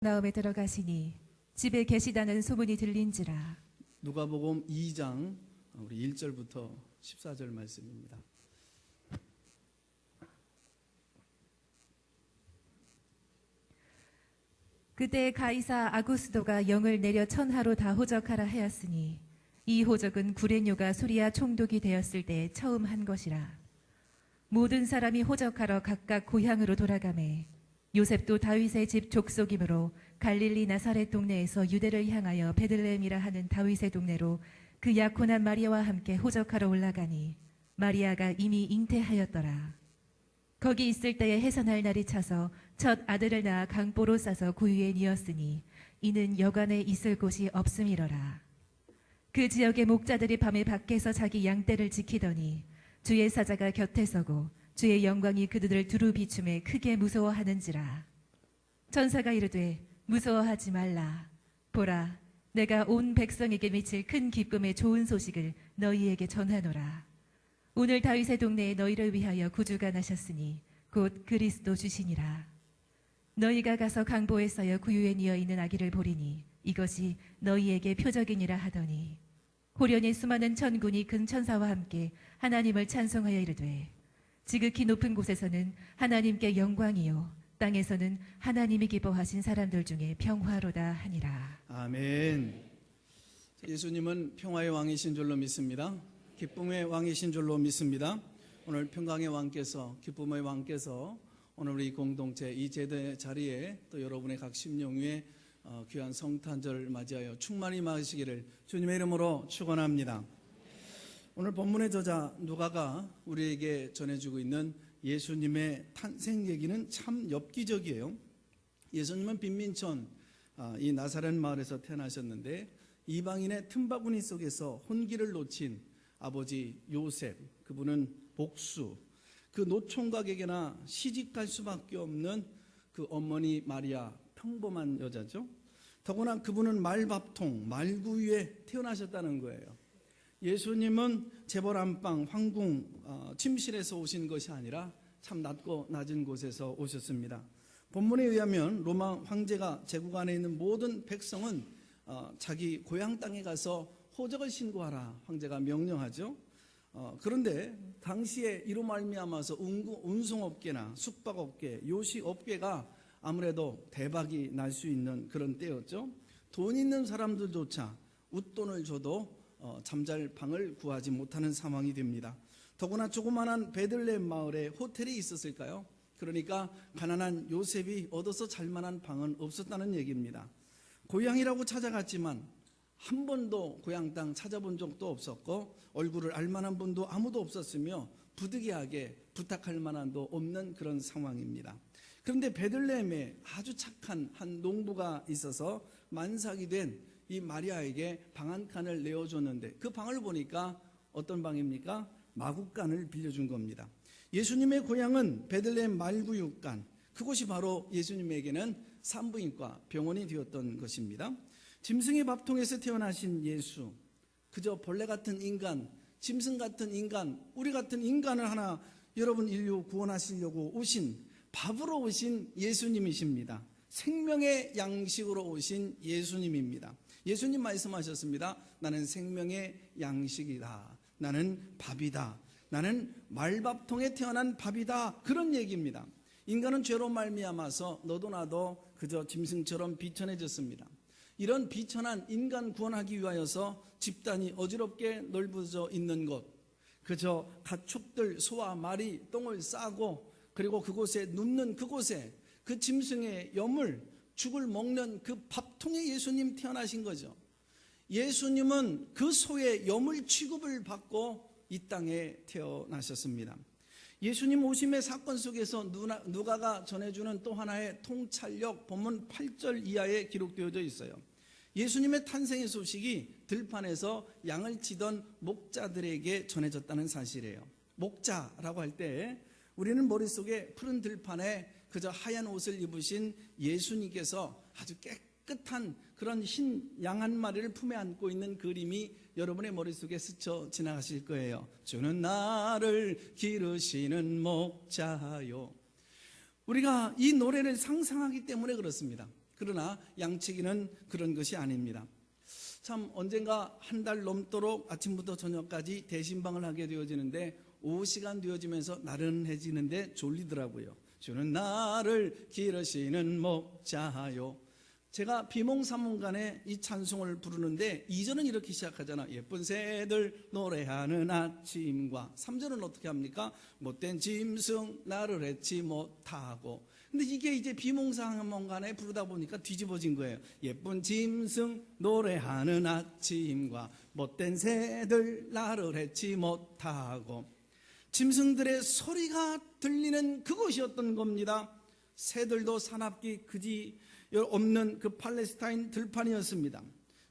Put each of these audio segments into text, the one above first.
나음에 들어가시니 집에 계시다는 소문이 들린지라. 누가복음 2장 우리 1절부터 14절 말씀입니다. 그때 가이사 아구스도가 영을 내려 천하로 다 호적하라 하였으니 이 호적은 구레뇨가 수리아 총독이 되었을 때 처음 한 것이라. 모든 사람이 호적하러 각각 고향으로 돌아가매 요셉도 다윗의 집 족속이므로 갈릴리 나사렛 동네에서 유대를 향하여 베들레헴이라 하는 다윗의 동네로 그 약혼한 마리아와 함께 호적하러 올라가니 마리아가 이미 잉태하였더라. 거기 있을 때에 해산할 날이 차서 첫 아들을 낳아 강보로 싸서 구유에 뉘었으니 이는 여관에 있을 곳이 없음이러라. 그 지역의 목자들이 밤에 밖에서 자기 양떼를 지키더니 주의 사자가 곁에 서고 주의 영광이 그들을 두루 비춤에 크게 무서워하는지라. 천사가 이르되 무서워하지 말라. 보라, 내가 온 백성에게 미칠 큰 기쁨의 좋은 소식을 너희에게 전하노라. 오늘 다윗의 동네에 너희를 위하여 구주가 나셨으니 곧 그리스도 주시니라. 너희가 가서 강보에 쌓여 구유에 뉘어 있는 아기를 보리니 이것이 너희에게 표적이니라 하더니 호련히 수많은 천군이 큰 천사와 함께 하나님을 찬송하여 이르되 지극히 높은 곳에서는 하나님께 영광이요 땅에서는 하나님이 기뻐하신 사람들 중에 평화로다 하니라. 아멘. 예수님은 평화의 왕이신 줄로 믿습니다. 기쁨의 왕이신 줄로 믿습니다. 오늘 평강의 왕께서, 기쁨의 왕께서 오늘 우리 공동체 이 제대 자리에 또 여러분의 각 심령 위에 귀한 성탄절 맞이하여 충만히 임하시기를 주님의 이름으로 축원합니다. 오늘 본문의 저자 누가가 우리에게 전해주고 있는 예수님의 탄생 얘기는 참 엽기적이에요. 예수님은 빈민촌 이 나사렛 마을에서 태어나셨는데 이방인의 틈바구니 속에서 혼기를 놓친 아버지 요셉, 그분은 복수, 그 노총각에게나 시집갈 수밖에 없는 그 어머니 마리아, 평범한 여자죠. 더구나 그분은 말밥통, 말구유에 태어나셨다는 거예요. 예수님은 재벌 안방, 황궁, 침실에서 오신 것이 아니라 참 낮고 낮은 곳에서 오셨습니다. 본문에 의하면 로마 황제가 제국 안에 있는 모든 백성은 자기 고향 땅에 가서 호적을 신고하라 황제가 명령하죠. 그런데 당시에 이로 말미암아서 운송업계나 숙박업계, 요식업계가 아무래도 대박이 날 수 있는 그런 때였죠. 돈 있는 사람들조차 웃돈을 줘도 잠잘 방을 구하지 못하는 상황이 됩니다. 더구나 조그마한 베들레헴 마을에 호텔이 있었을까요? 그러니까 가난한 요셉이 얻어서 잘 만한 방은 없었다는 얘기입니다. 고향이라고 찾아갔지만 한 번도 고향 땅 찾아본 적도 없었고 얼굴을 알 만한 분도 아무도 없었으며 부득이하게 부탁할 만한도 없는 그런 상황입니다. 그런데 베들레헴에 아주 착한 한 농부가 있어서 만삭이 된 이 마리아에게 방 한 칸을 내어줬는데 그 방을 보니까 어떤 방입니까? 마구간을 빌려준 겁니다. 예수님의 고향은 베들레헴 말구육간, 그곳이 바로 예수님에게는 산부인과 병원이 되었던 것입니다. 짐승의 밥통에서 태어나신 예수, 그저 벌레 같은 인간, 짐승 같은 인간, 우리 같은 인간을 하나 여러분 인류 구원하시려고 오신, 밥으로 오신 예수님이십니다. 생명의 양식으로 오신 예수님입니다. 예수님 말씀하셨습니다. 나는 생명의 양식이다. 나는 밥이다. 나는 말밥통에 태어난 밥이다. 그런 얘기입니다. 인간은 죄로 말미암아서 너도 나도 그저 짐승처럼 비천해졌습니다. 이런 비천한 인간 구원하기 위하여서 집단이 어지럽게 넓어져 있는 곳, 그저 가축들 소와 말이 똥을 싸고 그리고 그곳에 눕는 그곳에 그 짐승의 염을 죽을 먹는 그 밥통에 예수님 태어나신 거죠. 예수님은 그 소의 염을 취급을 받고 이 땅에 태어나셨습니다. 예수님 오심의 사건 속에서 누가가 전해주는 또 하나의 통찰력 본문 8절 이하에 기록되어져 있어요. 예수님의 탄생의 소식이 들판에서 양을 치던 목자들에게 전해졌다는 사실이에요. 목자라고 할 때 우리는 머릿속에 푸른 들판에 그저 하얀 옷을 입으신 예수님께서 아주 깨끗한 그런 흰 양 한 마리를 품에 안고 있는 그림이 여러분의 머릿속에 스쳐 지나가실 거예요. 주는 나를 기르시는 목자요. 우리가 이 노래를 상상하기 때문에 그렇습니다. 그러나 양치기는 그런 것이 아닙니다. 참 언젠가 한 달 넘도록 아침부터 저녁까지 대신방을 하게 되어지는데 오후 시간 되어지면서 나른해지는데 졸리더라고요. 주는 나를 기르시는 목자요. 제가 비몽사몽간에 이 찬송을 부르는데 2절은 이렇게 시작하잖아. 예쁜 새들 노래하는 아침과, 3절은 어떻게 합니까? 못된 짐승 나를 해치 못하고. 근데 이게 이제 비몽사몽간에 부르다 보니까 뒤집어진 거예요. 예쁜 짐승 노래하는 아침과 못된 새들 나를 해치 못하고. 짐승들의 소리가 들리는 그곳이었던 겁니다. 새들도 사납기 그지 없는 그 팔레스타인 들판이었습니다.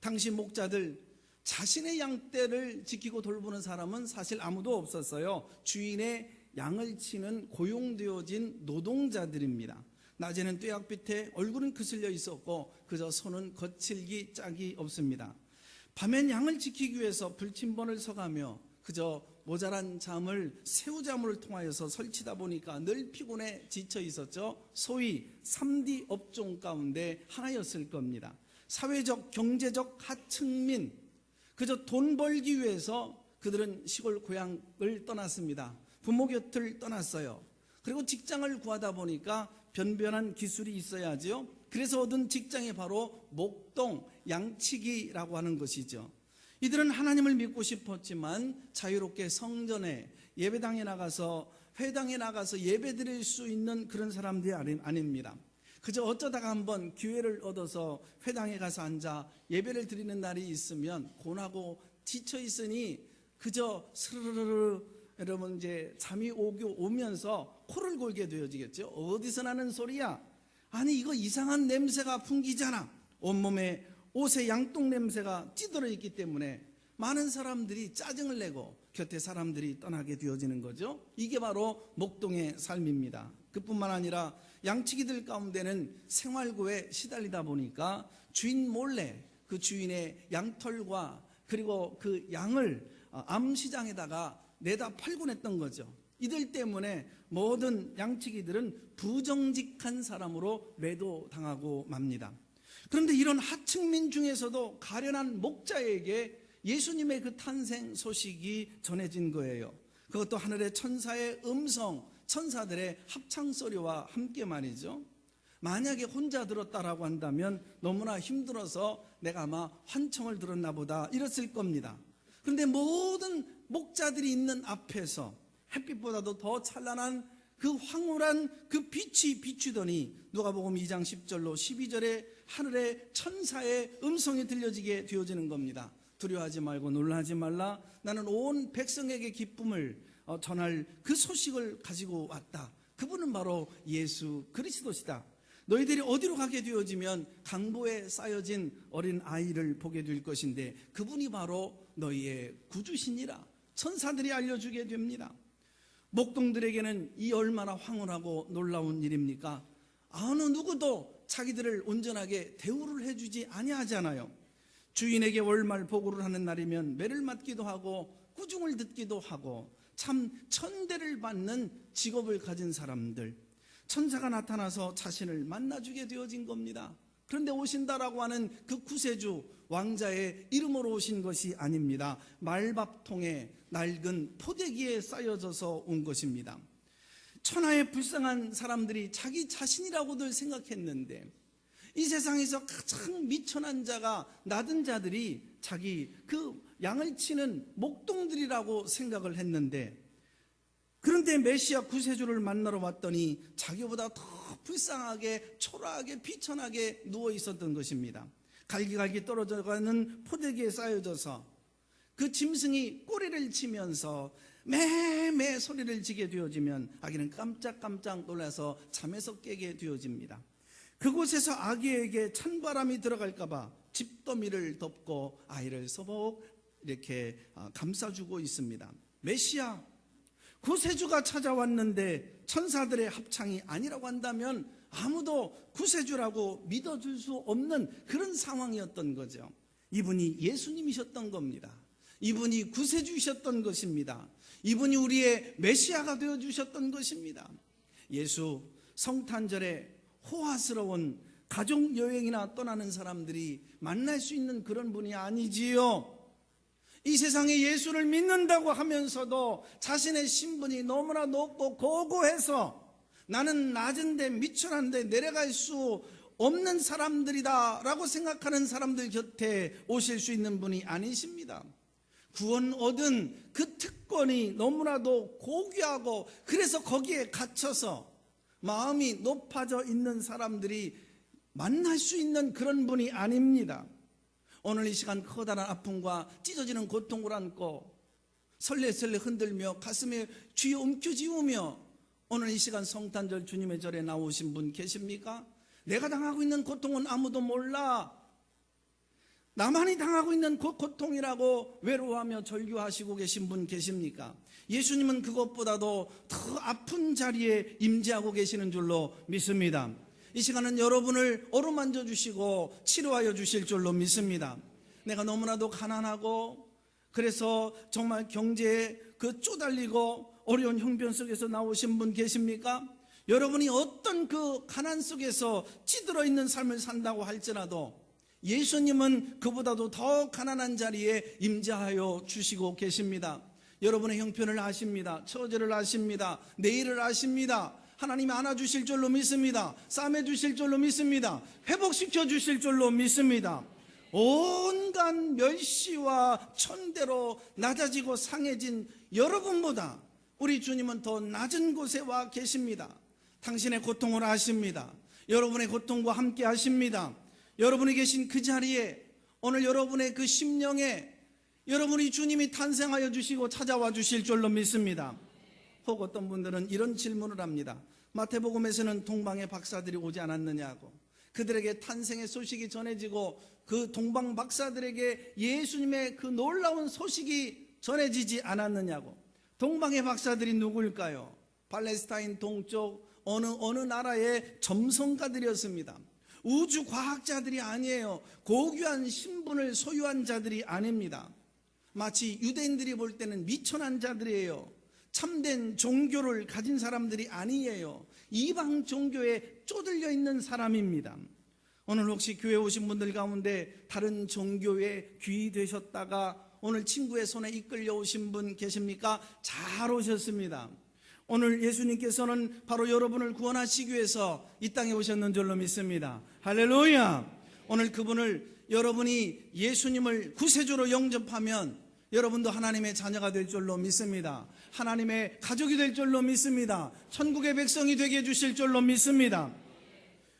당시 목자들, 자신의 양떼를 지키고 돌보는 사람은 사실 아무도 없었어요. 주인의 양을 치는 고용되어진 노동자들입니다. 낮에는 뙤약빛에 얼굴은 그슬려 있었고 그저 손은 거칠기 짝이 없습니다. 밤엔 양을 지키기 위해서 불침번을 서가며 그저 모자란 잠을 새우잠을 통하여서 설치다 보니까 늘 피곤해 지쳐 있었죠. 소위 3D 업종 가운데 하나였을 겁니다. 사회적 경제적 하층민, 그저 돈 벌기 위해서 그들은 시골 고향을 떠났습니다. 부모 곁을 떠났어요. 그리고 직장을 구하다 보니까 변변한 기술이 있어야죠. 그래서 얻은 직장이 바로 목동 양치기라고 하는 것이죠. 이들은 하나님을 믿고 싶었지만 자유롭게 성전에 예배당에 나가서 회당에 나가서 예배 드릴 수 있는 그런 사람들이 아닙니다. 그저 어쩌다가 한번 기회를 얻어서 회당에 가서 앉아 예배를 드리는 날이 있으면 고나고 지쳐 있으니 그저 스르르르 여러분 이제 잠이 오면서 코를 골게 되어지겠죠. 어디서 나는 소리야? 아니 이거 이상한 냄새가 풍기잖아. 온몸에 옷에 양똥 냄새가 찌들어 있기 때문에 많은 사람들이 짜증을 내고 곁에 사람들이 떠나게 되어지는 거죠. 이게 바로 목동의 삶입니다. 그뿐만 아니라 양치기들 가운데는 생활고에 시달리다 보니까 주인 몰래 그 주인의 양털과 그리고 그 양을 암시장에다가 내다 팔곤 했던 거죠. 이들 때문에 모든 양치기들은 부정직한 사람으로 매도당하고 맙니다. 그런데 이런 하층민 중에서도 가련한 목자에게 예수님의 그 탄생 소식이 전해진 거예요. 그것도 하늘의 천사의 음성, 천사들의 합창소리와 함께 말이죠. 만약에 혼자 들었다라고 한다면 너무나 힘들어서 내가 아마 환청을 들었나 보다 이랬을 겁니다. 그런데 모든 목자들이 있는 앞에서 햇빛보다도 더 찬란한 그 황홀한 그 빛이 비추더니 누가복음 2장 10절로 12절에 하늘의 천사의 음성이 들려지게 되어지는 겁니다. 두려워하지 말고 놀라지 말라. 나는 온 백성에게 기쁨을 전할 그 소식을 가지고 왔다. 그분은 바로 예수 그리스도시다. 너희들이 어디로 가게 되어지면 강보에 쌓여진 어린 아이를 보게 될 것인데 그분이 바로 너희의 구주시니라. 천사들이 알려주게 됩니다. 목동들에게는 이 얼마나 황홀하고 놀라운 일입니까? 어느 누구도 자기들을 온전하게 대우를 해주지 아니하잖아요. 주인에게 월말 보고를 하는 날이면 매를 맞기도 하고 꾸중을 듣기도 하고 참 천대를 받는 직업을 가진 사람들, 천사가 나타나서 자신을 만나주게 되어진 겁니다. 그런데 오신다라고 하는 그 구세주 왕자의 이름으로 오신 것이 아닙니다. 말밥통에 낡은 포대기에 쌓여져서 온 것입니다. 천하의 불쌍한 사람들이 자기 자신이라고들 생각했는데 이 세상에서 가장 미천한 자가 나든 자들이 자기 그 양을 치는 목동들이라고 생각을 했는데 그런데 메시아 구세주를 만나러 왔더니 자기보다 더 불쌍하게 초라하게 비천하게 누워 있었던 것입니다. 갈기갈기 떨어져가는 포대기에 쌓여져서 그 짐승이 꼬리를 치면서 매매 소리를 지게 되어지면 아기는 깜짝깜짝 놀라서 잠에서 깨게 되어집니다. 그곳에서 아기에게 찬바람이 들어갈까봐 집더미를 덮고 아이를 서복 이렇게 감싸주고 있습니다. 메시아 구세주가 찾아왔는데 천사들의 합창이 아니라고 한다면 아무도 구세주라고 믿어줄 수 없는 그런 상황이었던 거죠. 이분이 예수님이셨던 겁니다. 이분이 구세주이셨던 것입니다. 이분이 우리의 메시아가 되어주셨던 것입니다. 예수 성탄절에 호화스러운 가족 여행이나 떠나는 사람들이 만날 수 있는 그런 분이 아니지요. 이 세상에 예수를 믿는다고 하면서도 자신의 신분이 너무나 높고 고고해서 나는 낮은데 미천한데 내려갈 수 없는 사람들이다 라고 생각하는 사람들 곁에 오실 수 있는 분이 아니십니다. 구원 얻은 그 특권이 너무나도 고귀하고 그래서 거기에 갇혀서 마음이 높아져 있는 사람들이 만날 수 있는 그런 분이 아닙니다. 오늘 이 시간 커다란 아픔과 찢어지는 고통을 안고 설레설레 흔들며 가슴에 쥐 움켜쥐우며 오늘 이 시간 성탄절 주님의 절에 나오신 분 계십니까? 내가 당하고 있는 고통은 아무도 몰라, 나만이 당하고 있는 그 고통이라고 외로워하며 절규하시고 계신 분 계십니까? 예수님은 그것보다도 더 아픈 자리에 임재하고 계시는 줄로 믿습니다. 이 시간은 여러분을 어루만져 주시고 치료하여 주실 줄로 믿습니다. 내가 너무나도 가난하고 그래서 정말 경제에 쪼달리고 어려운 형편 속에서 나오신 분 계십니까? 여러분이 어떤 그 가난 속에서 찌들어 있는 삶을 산다고 할지라도 예수님은 그보다도 더 가난한 자리에 임재하여 주시고 계십니다. 여러분의 형편을 아십니다. 처제를 아십니다. 내일을 아십니다. 하나님이 안아주실 줄로 믿습니다. 싸매주실 줄로 믿습니다. 회복시켜 주실 줄로 믿습니다. 온갖 멸시와 천대로 낮아지고 상해진 여러분보다 우리 주님은 더 낮은 곳에 와 계십니다. 당신의 고통을 아십니다. 여러분의 고통과 함께 하십니다. 여러분이 계신 그 자리에 오늘 여러분의 그 심령에 여러분이 주님이 탄생하여 주시고 찾아와 주실 줄로 믿습니다. 혹 어떤 분들은 이런 질문을 합니다. 마태복음에서는 동방의 박사들이 오지 않았느냐고, 그들에게 탄생의 소식이 전해지고 그 동방 박사들에게 예수님의 그 놀라운 소식이 전해지지 않았느냐고. 동방의 박사들이 누구일까요? 팔레스타인 동쪽 어느 나라의 점성가들이었습니다. 우주 과학자들이 아니에요. 고귀한 신분을 소유한 자들이 아닙니다. 마치 유대인들이 볼 때는 미천한 자들이에요. 참된 종교를 가진 사람들이 아니에요. 이방 종교에 쪼들려 있는 사람입니다. 오늘 혹시 교회 오신 분들 가운데 다른 종교에 귀되셨다가 오늘 친구의 손에 이끌려 오신 분 계십니까? 잘 오셨습니다. 오늘 예수님께서는 바로 여러분을 구원하시기 위해서 이 땅에 오셨는 줄로 믿습니다. 할렐루야. 오늘 그분을 여러분이 예수님을 구세주로 영접하면 여러분도 하나님의 자녀가 될 줄로 믿습니다. 하나님의 가족이 될 줄로 믿습니다. 천국의 백성이 되게 해주실 줄로 믿습니다.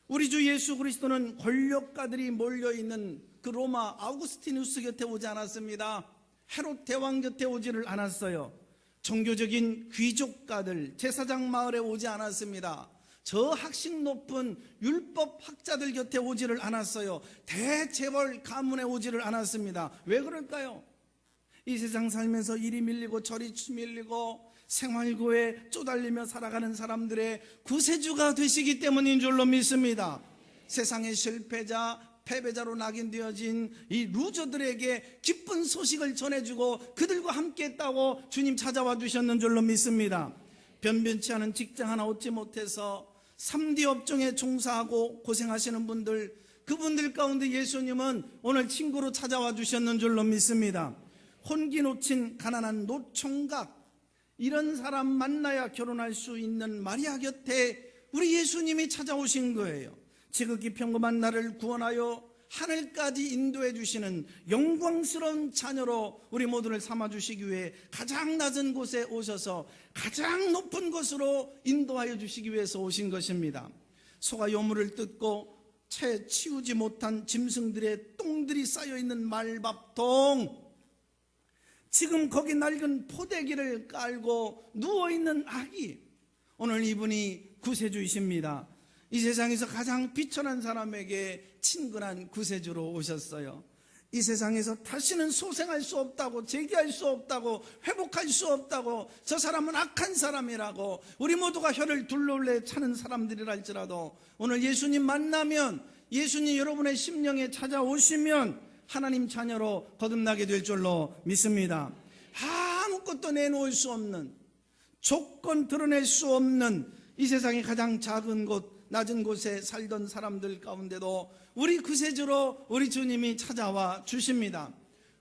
우리 주 예수 그리스도는 권력가들이 몰려있는 그 로마 아우구스티누스 곁에 오지 않았습니다. 헤롯 대왕 곁에 오지를 않았어요. 종교적인 귀족가들, 제사장 마을에 오지 않았습니다. 저 학식 높은 율법 학자들 곁에 오지를 않았어요. 대재벌 가문에 오지를 않았습니다. 왜 그럴까요? 이 세상 살면서 이리 밀리고 저리 밀리고 생활고에 쪼달리며 살아가는 사람들의 구세주가 되시기 때문인 줄로 믿습니다. 세상의 실패자, 패배자로 낙인되어진 이 루저들에게 기쁜 소식을 전해주고 그들과 함께했다고 주님 찾아와 주셨는 줄로 믿습니다. 변변치 않은 직장 하나 얻지 못해서 3D 업종에 종사하고 고생하시는 분들, 그분들 가운데 예수님은 오늘 친구로 찾아와 주셨는 줄로 믿습니다. 혼기 놓친 가난한 노총각, 이런 사람 만나야 결혼할 수 있는 마리아 곁에 우리 예수님이 찾아오신 거예요. 지극히 평범한 나를 구원하여 하늘까지 인도해 주시는 영광스러운 자녀로 우리 모두를 삼아주시기 위해 가장 낮은 곳에 오셔서 가장 높은 곳으로 인도하여 주시기 위해서 오신 것입니다. 소가 요물을 뜯고 채 치우지 못한 짐승들의 똥들이 쌓여있는 말밥통, 지금 거기 낡은 포대기를 깔고 누워있는 아기, 오늘 이분이 구세주이십니다. 이 세상에서 가장 비천한 사람에게 친근한 구세주로 오셨어요. 이 세상에서 다시는 소생할 수 없다고, 재기할 수 없다고, 회복할 수 없다고, 저 사람은 악한 사람이라고 우리 모두가 혀를 둘러올래 차는 사람들이라 할지라도 오늘 예수님 만나면, 예수님 여러분의 심령에 찾아오시면 하나님 자녀로 거듭나게 될 줄로 믿습니다. 아무것도 내놓을 수 없는, 조건 드러낼 수 없는 이 세상의 가장 작은 곳, 낮은 곳에 살던 사람들 가운데도 우리 구세주로 우리 주님이 찾아와 주십니다.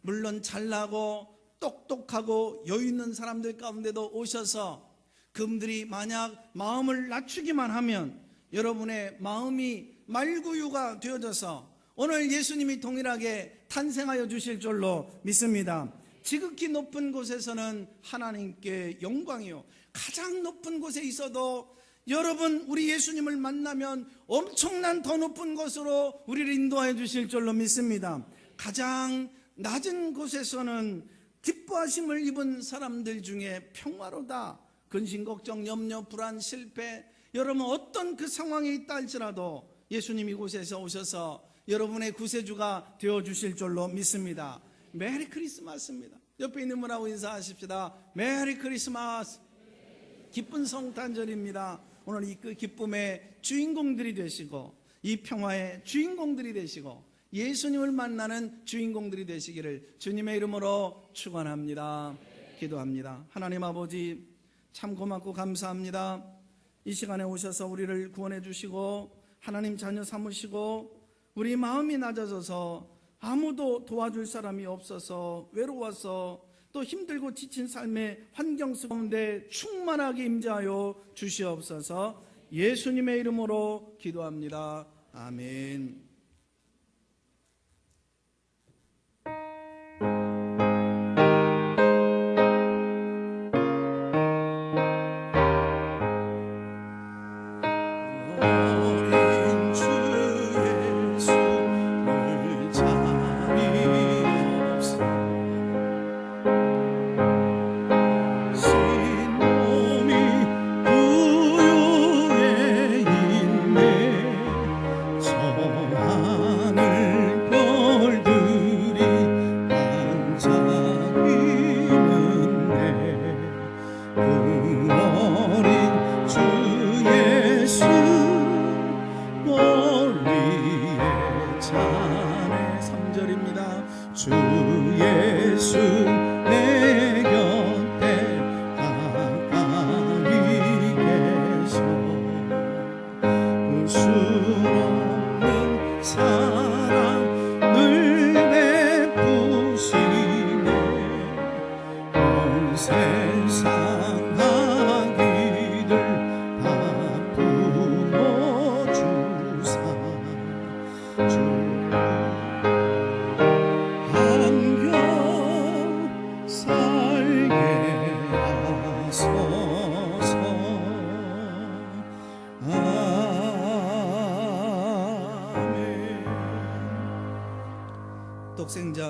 물론 잘나고 똑똑하고 여유 있는 사람들 가운데도 오셔서 그분들이 만약 마음을 낮추기만 하면 여러분의 마음이 말구유가 되어져서 오늘 예수님이 동일하게 탄생하여 주실 줄로 믿습니다. 지극히 높은 곳에서는 하나님께 영광이요, 가장 높은 곳에 있어도 여러분 우리 예수님을 만나면 엄청난 더 높은 곳으로 우리를 인도하여 주실 줄로 믿습니다. 가장 낮은 곳에서는 기뻐하심을 입은 사람들 중에 평화로다. 근심, 걱정, 염려, 불안, 실패, 여러분 어떤 그 상황에 있다 할지라도 예수님이 이곳에서 오셔서 여러분의 구세주가 되어주실 줄로 믿습니다. 메리 크리스마스입니다. 옆에 있는 분하고 인사하십시다. 메리 크리스마스. 기쁜 성탄절입니다. 오늘 이 그 기쁨의 주인공들이 되시고 이 평화의 주인공들이 되시고 예수님을 만나는 주인공들이 되시기를 주님의 이름으로 축원합니다. 기도합니다. 하나님 아버지, 참 고맙고 감사합니다. 이 시간에 오셔서 우리를 구원해 주시고 하나님 자녀 삼으시고 우리 마음이 낮아져서 아무도 도와줄 사람이 없어서 외로워서 또 힘들고 지친 삶의 환경 가운데 충만하게 임재하여 주시옵소서. 예수님의 이름으로 기도합니다. 아멘. 주 예수 내 곁에 가까이 계셔 그 수 없는 사랑을 베푸시네 온 세상 하기를 바꾸어 주사 독생자